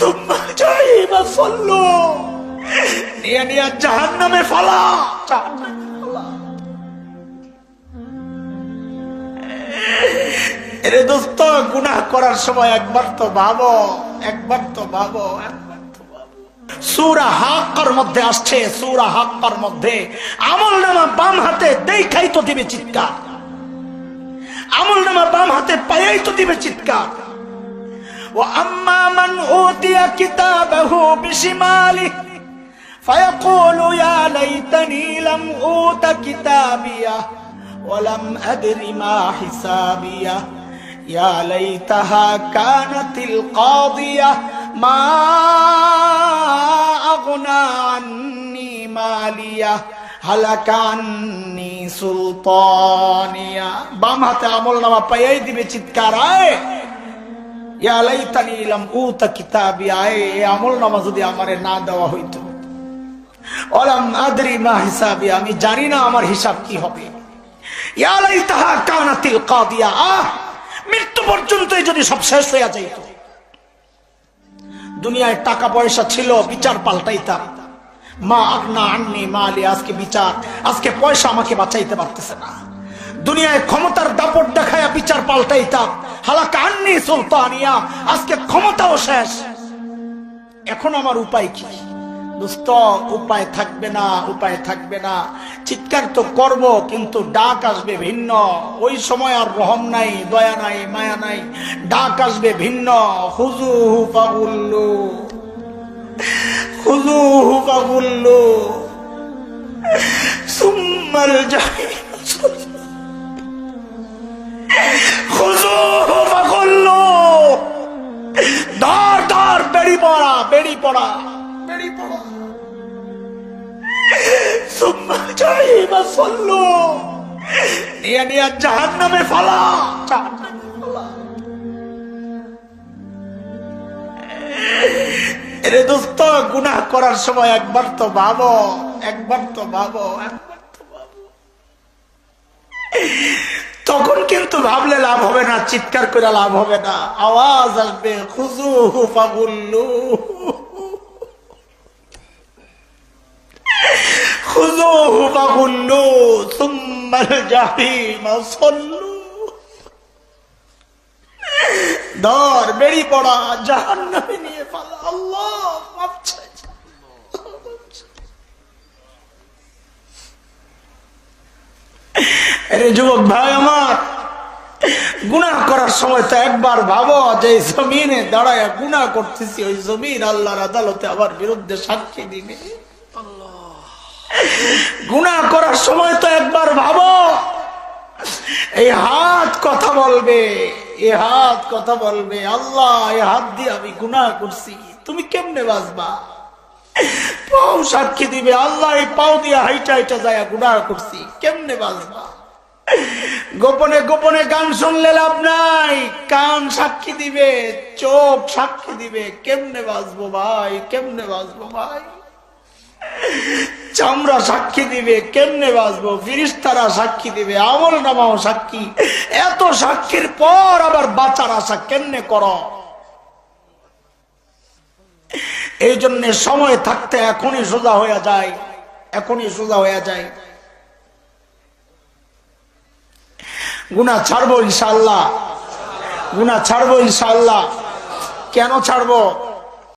সুম্মা জাহিমা সাল্লু, নিয়ে নিয়ে জাহান্নামে ফালা, জাহান্নামে ফালা। এরে দোস্ত, গুনাহ করার সময় একবার তো ভাবো, একবার তো ভাবো, একবার তো ভাবো। সূরা হাক্কার মধ্যে আসছে, সূরা হাক্কার মধ্যে আমলনামা বাম হাতে দেখাই তো দিবে চিৎকার, আমলনামা বাম হাতে পায়াই তো দিবে চিৎকার। وأما من أوتي كتابه بشماله فيقول يا ليتني لم أوت كتابيه ولم أدر ما حسابيه يا ليتها كانت القاضية ما أغنى عني ماليه هلك عني سلطانيه। বাম হাতে আমলনামা পায়াই দিবে চিৎকার, আয় ইয়া লাইতানি লাম উতা কিতাবিয়া, এই আমলনামা যদি আমারে না দেওয়া হইতো, ওয়ালাম আদরি মা হিসাবিয়া, আমি জানি না আমার হিসাব কি হবে। ইয়া লাইতাহা কানাতিল কাদিয়া, মৃত্যু পর্যন্ত যদি সব শেষ হয়ে যাইত। দুনিয়ায় টাকা পয়সা ছিল, বিচার পাল্টাইতাম। মা আগনা আন্নি মালি, আজকে বিচার, আজকে পয়সা আমাকে বাঁচাইতে পারতেছে না। দুনিয়ায় ক্ষমতার দাপট দেখায়া বিচার পাল্টাইতাম। হালাকা আন্নি সুলতানিয়া, আজকে ক্ষমতাও শেষ। এখন আমার উপায় কি? দোস্ত, উপায় থাকবে না, উপায় থাকবে না। চিৎকার তো করব, কিন্তু ডাক আসবে ভিন্ন। ওই সময় আর রহম নাই, দয়া নাই, মায়া নাই। ডাক আসবে ভিন্ন। খুযুহু ফাগুল্লু, খুযুহু ফাগুল্লু সুম্মাল জাহিম সাল্লু, খুযুহু ফাগুল্লু। ধর ধর, বেড়ি পড়া, বেড়ি পড়া, বেড়ি পড়া। সুম্মা জাহিমা সাল্লু, নিয়ে নিয়ে জাহান্নামে ফালা, জাহান্নামে ফালা। এরে দোস্ত, গুনাহ করার সময় একবার তো ভাবো, একবার তো ভাবো, একবার তো ভাবো। তখন কিন্তু ভাবলে লাভ হবে না, চিৎকার করে লাভ হবে না। আওয়াজ আসবে, খুযুহু ফাগুল্লু, খুযুহু ফাগুল্লু সুম্মাল জাহিমা সাল্লু। ধর, বেড়ি পড়া, জাহান্নামে নিয়ে ফালা। আল্লাহ মাফ চাই। আরে যুবক ভাই আমার, গুনাহ করার সময় তো একবার ভাবো যে জমিনে দাঁড়ায় গুনাহ করতেছি, ওই জমিন আল্লাহর আদালতে আমার বিরুদ্ধে সাক্ষী দিবে। গুনাহ করার সময় তো একবার ভাবো, এই হাত কথা বলবে, এই হাত কথা বলবে, আল্লাহ এই হাত দিয়ে আমি গুনাহ করছি, তুমি কেমনে বাঁচবা? পাও সাক্ষী দিবে, আল্লাহ এই পাও দিয়ে হাইটা হাইটা যায় গুনাহ করছি, কেমনে বাঁচবা? গোপনে গোপনে গান শুনলে লাভ নাই, কান সাক্ষী দিবে, চোখ সাক্ষী দিবে, কেমনে বাঁচবো ভাই, কেমনে বাঁচবো ভাই? চামড়া সাক্ষী দিবে, কেমনে বাঁচবো? ফিরিস্তারা সাক্ষী দিবে, আমলনামাও সাক্ষী। এত সাক্ষীর পর আবার বাঁচার আশা কেমনে করো? এই জন্য সময় থাকতে এখনই সোজা হয়ে যায়, এখনই সোজা হয়ে যায়। গুনাহ ছাড়বো ইনশাআল্লাহ, গুনাহ ছাড়বো ইনশাআল্লাহ। কেন ছাড়বো?